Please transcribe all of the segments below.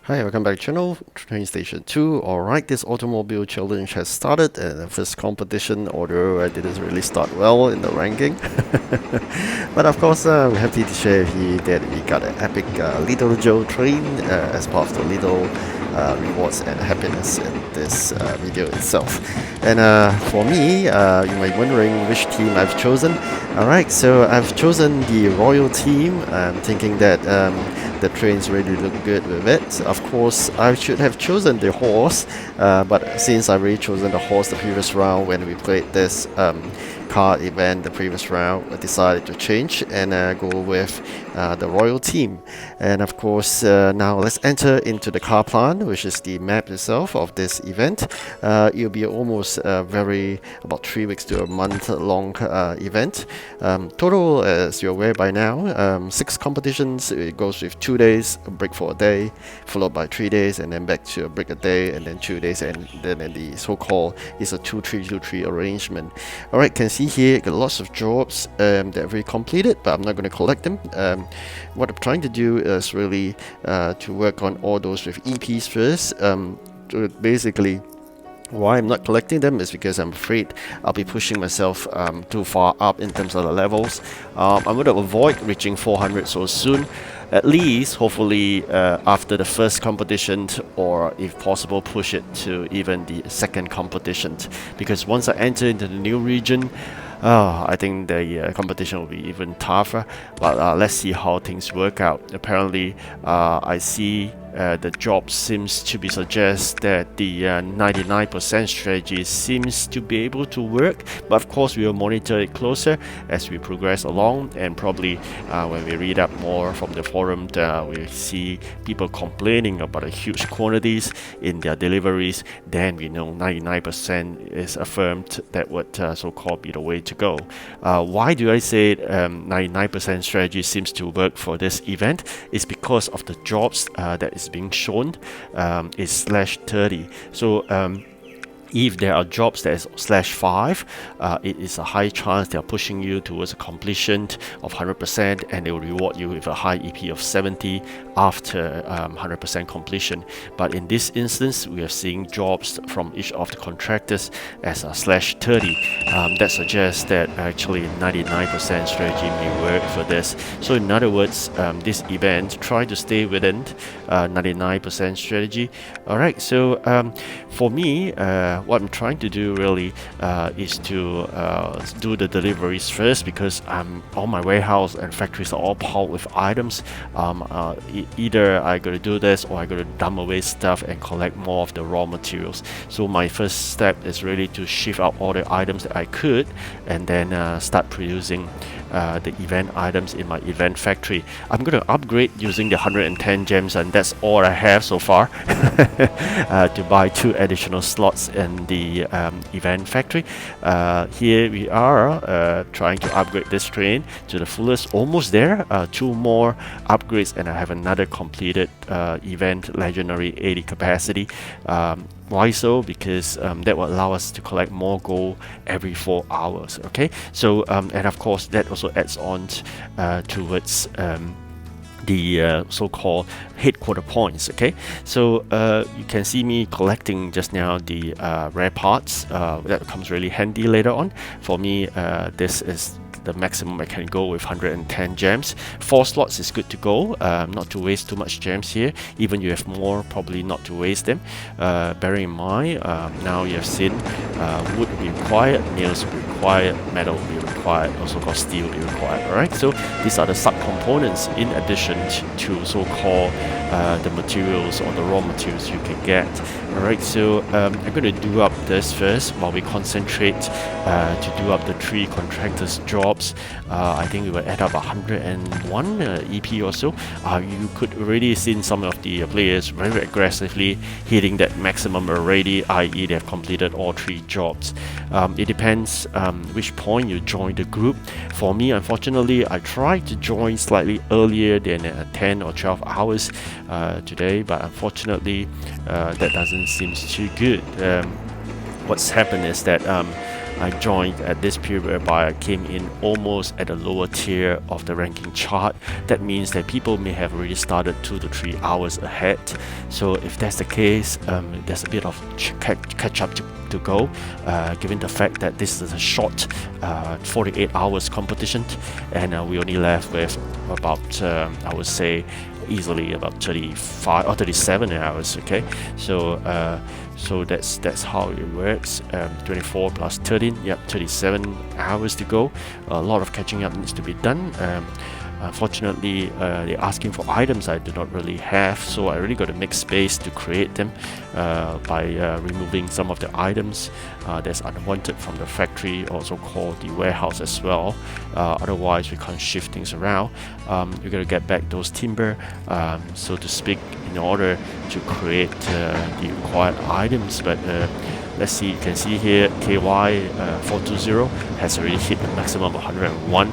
Hi, welcome back to channel TrainStation 2. Alright, this automobile challenge has started and the first competition, although I didn't really start well in the ranking. But of course, I'm happy to share here that we got an epic Little Joe train as part of the little rewards and happiness in this video itself. And for me, you might be wondering which team I've chosen. Alright, so I've chosen the Royal team. I'm thinking that the trains really look good with it. Of course, I should have chosen the horse, but since I've already chosen the horse the previous round when we played this car event the previous round, I decided to change and go with the Royal team. And of course, now let's enter into the car plan, which is the map itself of this event. It'll be almost about 3 weeks to a month long event. Total, as you're aware by now, 6 competitions. It goes with 2 days, a break for a day, followed by 3 days, and then back to a break a day, and then 2 days, and then the so-called is a 2-3-2-3 arrangement. Alright, can see here got lots of jobs that are very completed, but I'm not going to collect them. What I'm trying to do is really to work on all those with EPs first. To basically, why I'm not collecting them is because I'm afraid I'll be pushing myself too far up in terms of the levels. I'm going to avoid reaching 400 so soon. At least, hopefully, after the first competition, or if possible, push it to even the second competition. Because once I enter into the new region, I think the competition will be even tougher. But let's see how things work out. Apparently, I see the job seems to be suggest that the 99% strategy seems to be able to work, but of course we will monitor it closer as we progress along, and probably when we read up more from the forum, we see people complaining about the huge quantities in their deliveries, then we know 99% is affirmed that would so-called be the way to go. Why do I say 99% strategy seems to work for this event? Is because of the jobs that is being shown is /30. So if there are jobs that is /5, it is a high chance they are pushing you towards a completion of 100%, and they will reward you with a high EP of 70 after 100% completion. But in this instance, we are seeing jobs from each of the contractors as a /30. That suggests that actually 99% strategy may work for this. So in other words, this event, try to stay within 99% strategy. Alright, so for me, what I'm trying to do really is to do the deliveries first, because all my warehouse and factories are all piled with items. Either I gotta do this, or I gotta dump away stuff and collect more of the raw materials. So my first step is really to shift out all the items that I could, and then start producing the event items in my event factory. I'm going to upgrade using the 110 gems, and that's all I have so far, to buy 2 additional slots in the event factory. Here we are trying to upgrade this train to the fullest, almost there. 2 more upgrades and I have another completed event legendary 80 capacity. Why so? Because that will allow us to collect more gold every 4 hours. Okay, so and of course that also adds on towards the so-called headquarter points. Okay, so you can see me collecting just now the rare parts. That comes really handy later on. For me, this is the maximum I can go with 110 gems. 4 slots is good to go, not to waste too much gems here. Even you have more, probably not to waste them. Bearing in mind, now you have seen wood will be required, nails will be required, metal will be required, also called steel will be required. Alright, so these are the sub-components in addition to so-called the materials or the raw materials you can get. Alright, so I'm going to do up this first while we concentrate to do up the 3 contractors jobs. I think we will add up 101 EP or so. You could already see some of the players very aggressively hitting that maximum already, i.e. they have completed all 3 jobs. It depends which point you join the group. For me, unfortunately, I tried to join slightly earlier than 10 or 12 hours today, but unfortunately that doesn't seem too good. What's happened is that I joined at this period whereby I came in almost at the lower tier of the ranking chart. That means that people may have already started 2 to 3 hours ahead. So if that's the case, there's a bit of catch up to go, given the fact that this is a short 48 hours competition, and we only left with about I would say easily about 35 or 37 hours. Okay, so that's how it works. 24 plus 13, yep, 37 hours to go. A lot of catching up needs to be done. Unfortunately, they're asking for items I do not really have, so I really got to make space to create them by removing some of the items that's unwanted from the factory, also called the warehouse as well. Otherwise, we can't shift things around. You got to get back those timber, so to speak, in order to create the required items. But let's see, you can see here KY 420 has already hit the maximum of 101.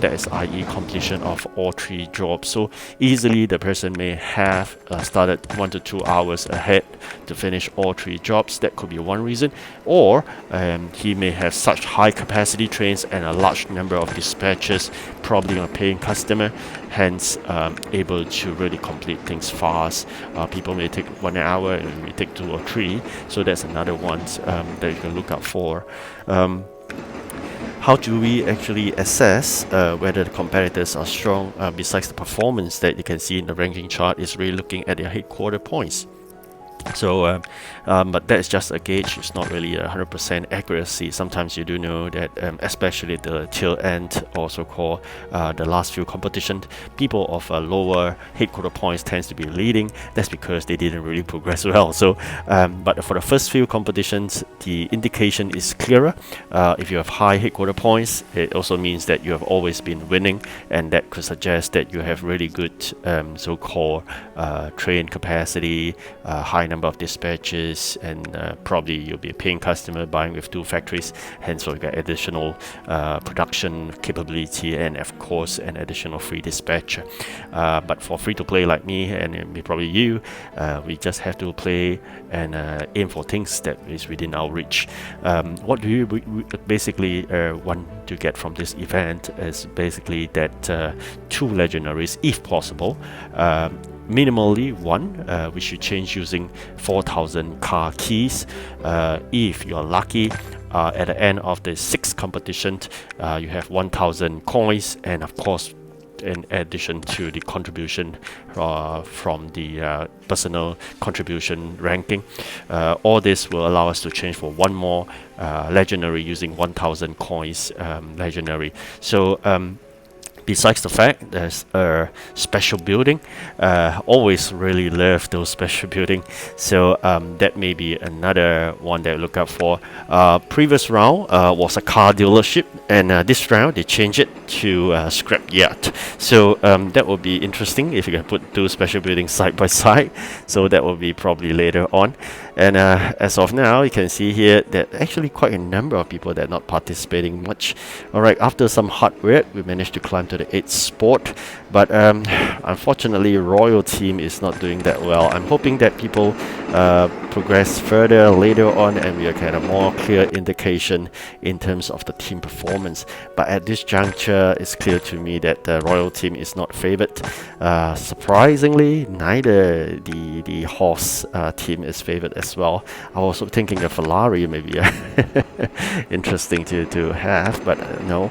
That is i.e. completion of all 3 jobs. So easily the person may have started 1 to 2 hours ahead to finish all 3 jobs. That could be one reason. Or he may have such high capacity trains and a large number of dispatches, probably a paying customer, hence able to really complete things fast. People may take 1 hour and may take 2 or 3. So that's another one that you can look out for. How do we actually assess whether the competitors are strong besides the performance that you can see in the ranking chart? Is really looking at their headquarter points. So, but that is just a gauge. It's not really 100% accuracy. Sometimes you do know that, especially the tail end, also called the last few competitions, people of lower headquarter points tends to be leading. That's because they didn't really progress well. So, but for the first few competitions, the indication is clearer. If you have high headquarter points, it also means that you have always been winning, and that could suggest that you have really good so-called train capacity, high number of dispatches, and probably you'll be a paying customer buying with 2 factories, hence we'll get additional production capability and of course an additional free dispatch. But for free to play like me and probably you, we just have to play and aim for things that is within our reach. What do you basically want to get from this event is basically that 2 legendaries if possible. Minimally 1, which you change using 4,000 car keys. If you're lucky, at the end of the 6th competition, you have 1,000 coins, and of course, in addition to the contribution from the personal contribution ranking. All this will allow us to change for 1 more legendary using 1,000 coins legendary. So besides the fact there's a special building, always really love those special building. So that may be another one that I look out for. Previous round was a car dealership, and this round they changed it to scrap yard. So that will be interesting if you can put 2 special buildings side by side. So that will be probably later on. And as of now, you can see here that actually quite a number of people that are not participating much. Alright, after some hard work, we managed to climb to the 8th spot. But unfortunately, Royal team is not doing that well. I'm hoping that people progress further later on, and we get a more clear indication in terms of the team performance. But at this juncture, it's clear to me that the Royal team is not favored. Surprisingly, neither the horse team is favored as well. I was also thinking the Ferrari may be interesting to have, but no.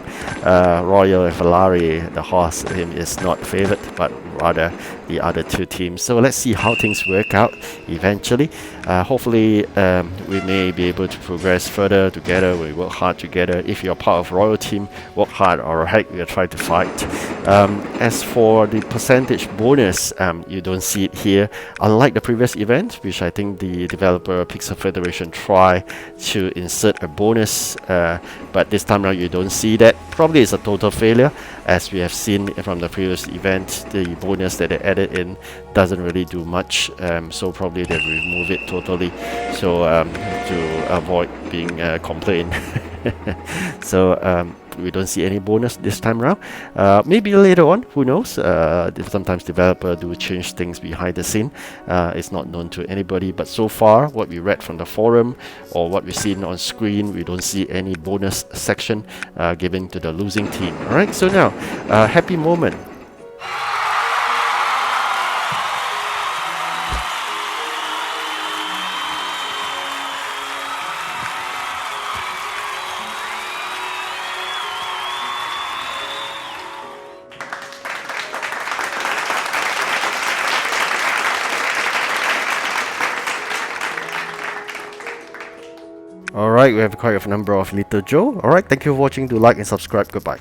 Royal and Ferrari, the horse team, is not favored, but rather the other 2 teams. So let's see how things work out eventually. Hopefully we may be able to progress further together. We work hard together. If you're part of Royal team, work hard, or heck, we'll try to fight. As for the percentage bonus, you don't see it here. Unlike the previous event, which I think the developer Pixel Federation tried to insert a bonus, but this time around you don't see that. Probably it's a total failure. As we have seen from the previous event, the bonus that they added in doesn't really do much, so probably they remove it totally, so to avoid being complained. So we don't see any bonus this time around. Maybe later on, who knows? Sometimes developer do change things behind the scene. It's not known to anybody, but so far what we read from the forum or what we've seen on screen, we don't see any bonus section given to the losing team. Alright, so now happy moment. Alright, we have quite a number of Little Joe. Alright, thank you for watching. Do like and subscribe. Goodbye.